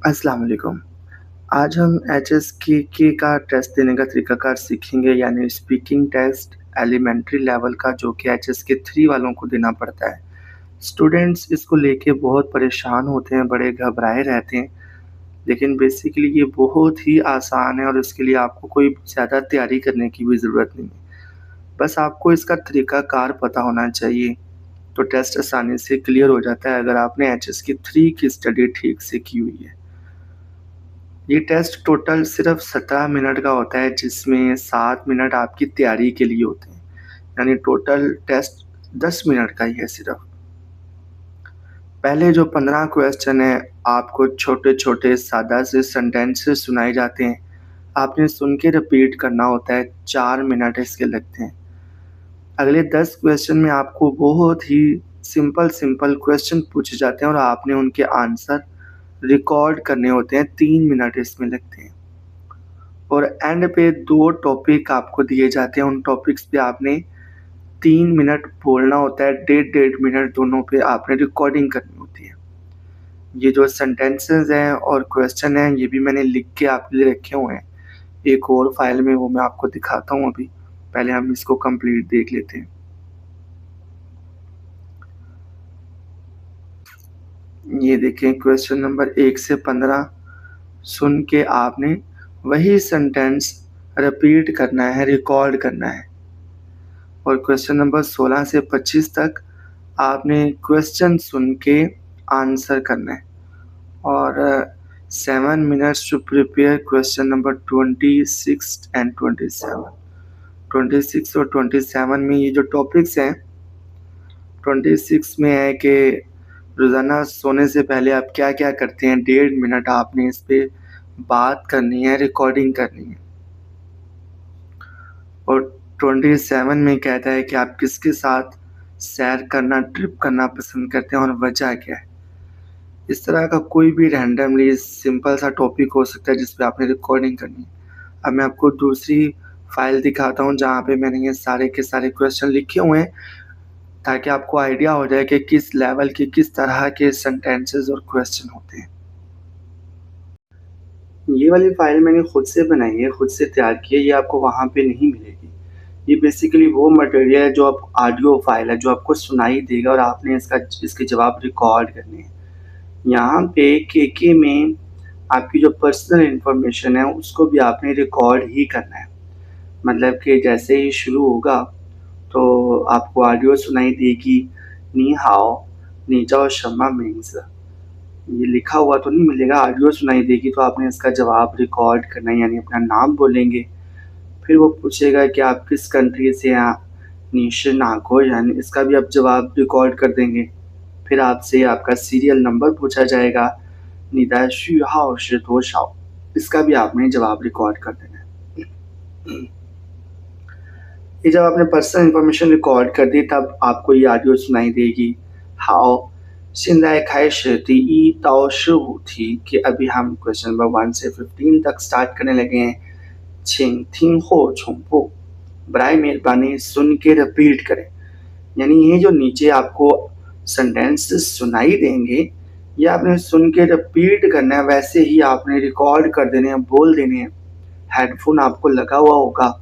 अस्सलाम वालेकुम। आज हम HSKK का टेस्ट देने का तरीकाकार सीखेंगे यानी स्पीकिंग टेस्ट एलिमेंट्री लेवल का जो कि HSK 3 वालों को देना पड़ता है। स्टूडेंट्स इसको लेके बहुत परेशान होते हैं, बड़े घबराए रहते हैं, लेकिन बेसिकली ये बहुत ही आसान है और इसके लिए आपको कोई ज़्यादा तैयारी करने की भी ज़रूरत नहीं है। बस आपको इसका तरीकाकार पता होना चाहिए, तो टेस्ट आसानी से क्लियर हो जाता है अगर आपने HSK 3 की स्टडी ठीक से की हुई है। ये टेस्ट टोटल सिर्फ़ 17 मिनट का होता है जिसमें 7 मिनट आपकी तैयारी के लिए होते हैं। यानी टोटल टेस्ट 10 मिनट का ही है सिर्फ़। पहले जो 15 क्वेश्चन हैं आपको छोटे-छोटे सादा से सेंटेंसेस सुनाए जाते हैं। आपने सुन के रिपीट करना होता है, 4 मिनट इसके लगते हैं। अगले 10 क्वेश्चन में आपको बहुत ही सिंपल क्वेश्चन पूछे जाते हैं और आपने उनके आंसर रिकॉर्ड करने होते हैं, 3 मिनट इसमें लगते हैं। और एंड पे 2 टॉपिक आपको दिए जाते हैं, उन टॉपिक्स पे आपने 3 मिनट बोलना होता है, डेढ़ मिनट दोनों पे आपने रिकॉर्डिंग करनी होती है। ये जो सेंटेंसेस हैं और क्वेश्चन हैं, ये भी मैंने लिख के आपके लिए रखे हुए हैं, एक और फाइल में, वो मैं आपको दिखाता हूँ अभी। पहले हम इसको कंप्लीट देख लेते हैं। ये देखें क्वेश्चन नंबर 1 से 15 सुन के आपने वही सेंटेंस रिपीट करना है, रिकॉर्ड करना है। और क्वेश्चन नंबर 16 से 25 तक आपने क्वेश्चन सुन के आंसर करना है। और 7 minutes to prepare question number 26 and 27। 26 और 27 में ये जो टॉपिक्स हैं, 26 में है कि रोज़ाना सोने से पहले आप क्या-क्या करते हैं, डेढ़ मिनट आपने इस पे बात करनी है, रिकॉर्डिंग करनी है। और 27 में कहता है कि आप किसके साथ सैर करना, ट्रिप करना पसंद करते हैं और वजह क्या है। इस तरह का कोई भी रैंडमली सिंपल सा टॉपिक हो सकता है जिस पे आपने रिकॉर्डिंग करनी है। अब मैं आपको दूसरी फाइल दिखाता हूँ जहाँ पे मैंने ये सारे के सारे क्वेश्चन लिखे हुए हैं, ताकि आपको आइडिया हो जाए कि किस लेवल के, किस तरह के सेंटेंसेस और क्वेश्चन होते हैं। ये वाली फाइल मैंने खुद से बनाई है, खुद से तैयार की है, ये आपको वहाँ पे नहीं मिलेगी। ये बेसिकली वो मटेरियल है जो आप ऑडियो फाइल है, जो आपको सुनाई देगा और आपने इसके जवाब रिकॉर्ड करने हैं। यहाँ पे केके में आपकी जो पर्सनल इन्फॉर्मेशन है उसको भी आपने रिकॉर्ड ही करना है। मतलब कि जैसे ही शुरू होगा तो आपको ऑडियो सुनाई देगी, नी हाओ, नी जाओ शम्मा मीन्स। ये लिखा हुआ तो नहीं मिलेगा, ऑडियो सुनाई देगी, तो आपने इसका जवाब रिकॉर्ड करना है, यानी अपना नाम बोलेंगे। फिर वो पूछेगा कि आप किस कंट्री से हैं, नीशे नागो, यानी इसका भी आप जवाब रिकॉर्ड कर देंगे। फिर आपसे आपका सीरियल नंबर पूछा जाएगा, निदा शुहाओ शि तोशाओ, इसका भी आपने जवाब रिकॉर्ड कर देना है। ये जब आपने पर्सनल इन्फॉर्मेशन रिकॉर्ड कर दी तब आपको ये ऑडियो सुनाई देगी। हाओ 现在开始第1到15题 कि अभी हम क्वेश्चन नंबर 1 से 15 तक स्टार्ट करने लगे हैं। 请听后重复 बराए मेहरबानी सुन के रिपीट करें। यानी ये जो नीचे आपको सेंटेंसेस सुनाई देंगे, ये आपने सुन के रिपीट करना है, वैसे ही आपने रिकॉर्ड कर देने हैं, बोल देने हैं। हेडफोन आपको लगा हुआ होगा।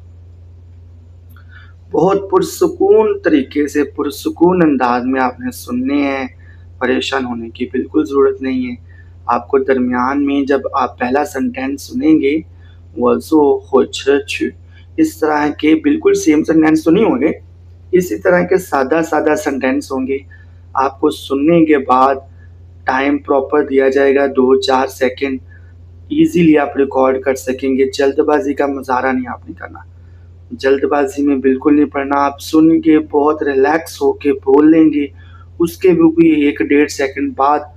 बहुत पुरसुकून तरीके से, पुरसुकून अंदाज में आपने सुनने हैं, परेशान होने की बिल्कुल ज़रूरत नहीं है। आपको दरमियान में जब आप पहला सेंटेंस सुनेंगे, वज़ो होछ इस तरह के बिल्कुल सेम सेंटेंस तो नहीं होंगे, इसी तरह के सादा-सादा सेंटेंस होंगे। आपको सुनने के बाद टाइम प्रॉपर दिया जाएगा, 2-4 सेकंड, ईज़िली आप रिकॉर्ड कर सकेंगे। जल्दबाज़ी का मुज़ाहरा नहीं आपने करना। जल्दबाज़ी में बिल्कुल नहीं पढ़ना, आप सुन के बहुत रिलैक्स होके बोल लेंगे, उसके भी 1 डेढ़ सेकंड बाद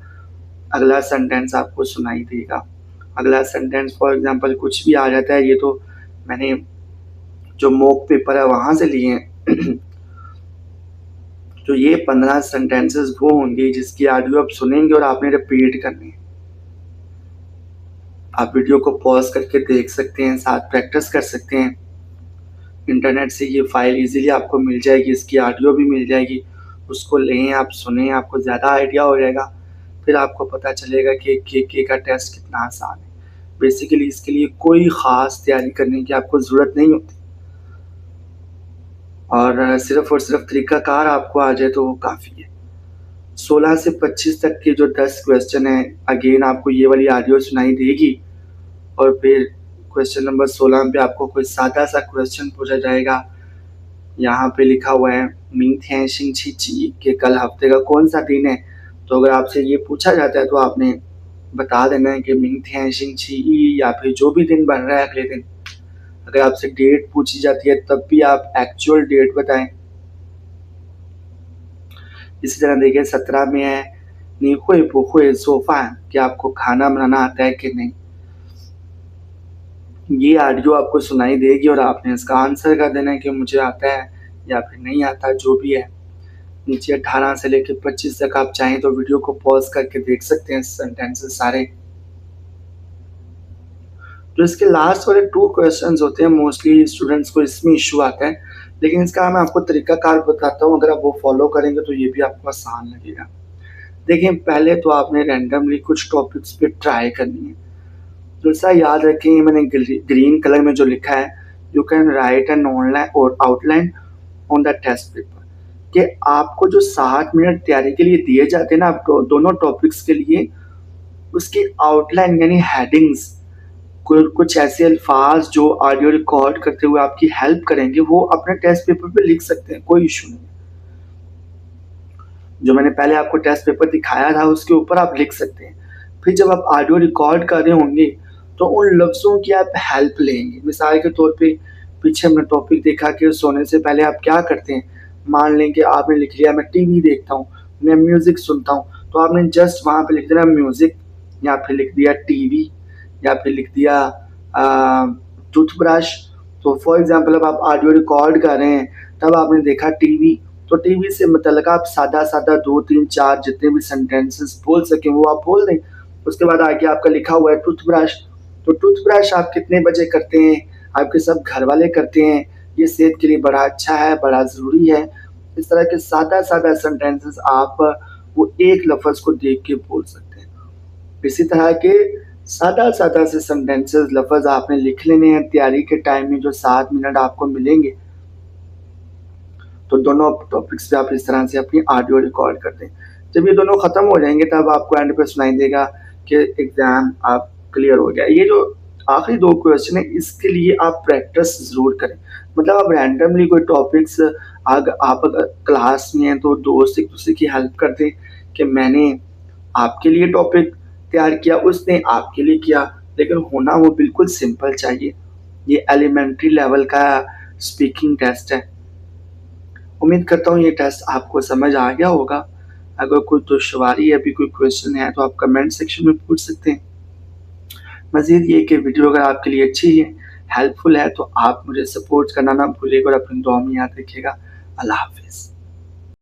अगला सेंटेंस आपको सुनाई देगा। अगला सेंटेंस फॉर एग्ज़ाम्पल कुछ भी आ जाता है, ये तो मैंने जो मॉक पेपर है वहाँ से लिए हैं। तो ये 15 सेंटेंसेस वो होंगे जिसकी ऑडियो आप सुनेंगे और आपने रिपीट करनी है। आप वीडियो को पॉज़ करके देख सकते हैं, साथ प्रैक्टिस कर सकते हैं। इंटरनेट से ये फ़ाइल ईज़िली आपको मिल जाएगी, इसकी ऑडियो भी मिल जाएगी। उसको लें, आप सुनें, आपको ज़्यादा आइडिया हो जाएगा। फिर आपको पता चलेगा कि के का टेस्ट कितना आसान है। बेसिकली इसके लिए कोई ख़ास तैयारी करने की आपको ज़रूरत नहीं होती और सिर्फ़ और सिर्फ़ तरीक़ाकार आपको आ जाए तो वो काफ़ी है। 16 से 25 तक के जो 10 क्वेश्चन हैं, अगेन आपको ये वाली ऑडियो सुनाई देगी और फिर क्वेश्चन नंबर 16 पे आपको कोई सादा-सा क्वेश्चन पूछा जाएगा। यहाँ पे लिखा हुआ है मिंग थियन शिंग ची जी कि कल हफ्ते का कौन-सा दिन है। तो अगर आपसे ये पूछा जाता है तो आपने बता देना है कि मिंग थियन शिंग ची ई या फिर जो भी दिन बन रहा है अगले दिन। अगर आपसे डेट पूछी जाती है तब भी आप एक्चुअल डेट बताएँ। इसी तरह देखिए 17 में है नी हुई बु हुई ज़ो फ़ान कि आपको खाना बनाना आता है कि नहीं। ये ऑडियो आपको सुनाई देगी और आपने इसका आंसर कर देना है कि मुझे आता है या फिर नहीं आता, जो भी है। नीचे 18 से लेके 25 तक आप चाहें तो वीडियो को पॉज़ करके देख सकते हैं सेंटेंसेस सारे। जो इसके लास्ट वाले 2 क्वेश्चंस होते हैं मोस्टली स्टूडेंट्स को इसमें इश्यू आता है, लेकिन इसका मैं आपको तरीकाकार बताता हूँ, अगर आप वो फ़ॉलो करेंगे तो ये भी आपको आसान लगेगा। देखिए पहले तो आपने रैंडमली कुछ टॉपिक्स पे ट्राई करनी है। तो ऐसा याद रखें ये मैंने ग्रीन कलर में जो लिखा है, you can write an online और outline on the test paper कि आपको जो 7 मिनट तैयारी के लिए दिए जाते हैं ना आपको दोनों टॉपिक्स के लिए, उसकी आउटलाइन यानी हेडिंग्स कुछ ऐसे अल्फाज जो ऑडियो रिकॉर्ड करते हुए आपकी हेल्प करेंगे, वो अपने टेस्ट पेपर पे लिख सकते हैं, कोई इश्यू नहीं। जो मैंने पहले आपको टेस्ट पेपर दिखाया था उसके ऊपर आप लिख सकते हैं। फिर जब आप ऑडियो रिकॉर्ड कर रहे होंगे तो उन लफ्ज़ों की आप हेल्प लेंगे। मिसाल के तौर पे पीछे हमने टॉपिक देखा कि सोने से पहले आप क्या करते हैं। मान लें कि आपने लिख लिया मैं टीवी देखता हूँ, मैं म्यूज़िक सुनता हूँ, तो आपने जस्ट वहाँ पे लिख देना म्यूज़िक या फिर लिख दिया टीवी या फिर लिख दिया टूथब्रश। तो फॉर एग्ज़ाम्पल अब आप ऑडियो रिकॉर्ड कर रहे हैं, तब आपने देखा टीवी, तो टीवी से मतलब आप सादा-सादा 2, 3, 4 जितने भी सेंटेंसेस बोल सकें वो आप बोल दें। उसके बाद आगे आपका लिखा हुआ है टूथब्रश, तो टूथब्रश आप कितने बजे करते हैं? आपके सब घरवाले करते हैं, ये सेहत के लिए बड़ा अच्छा है, बड़ा ज़रूरी है। इस तरह के सादा-सादा सेंटेंसेस आप वो एक लफ़्ज़ को देख के बोल सकते हैं। इसी तरह के सादा-सादा से सेंटेंसेस लफ़्ज़ आपने लिख लेने हैं तैयारी के टाइम में जो 7 मिनट आपको मिलेंगे। तो दोनों टॉपिक्स पे आप इस तरह से अपनी ऑडियो रिकॉर्ड कर दें। जब ये दोनों ख़त्म हो जाएँगे तब आपको एंड पे सुनाई देगा कि एग्ज़ाम आप क्लियर हो गया। ये जो आखिरी 2 क्वेश्चन है इसके लिए आप प्रैक्टिस ज़रूर करें। मतलब आप रैंडमली कोई टॉपिक्स आप अगर क्लास में हैं तो दोस्त एक-दूसरे की हेल्प कर दें कि मैंने आपके लिए टॉपिक तैयार किया, उसने आपके लिए किया, लेकिन होना वो बिल्कुल सिंपल चाहिए। ये एलिमेंट्री लेवल का स्पीकिंग टेस्ट है। उम्मीद करता हूँ ये टेस्ट आपको समझ आ गया होगा। अगर कोई दुश्वारी या भी कोई क्वेश्चन है तो आप कमेंट सेक्शन में पूछ सकते हैं। मज़ीद ये कि वीडियो अगर आपके लिए अच्छी है, हेल्पफुल है तो आप मुझे सपोर्ट करना ना भूलिएगा और अपनी दुआ में याद रखिएगा। अल्लाह हाफ़िज़।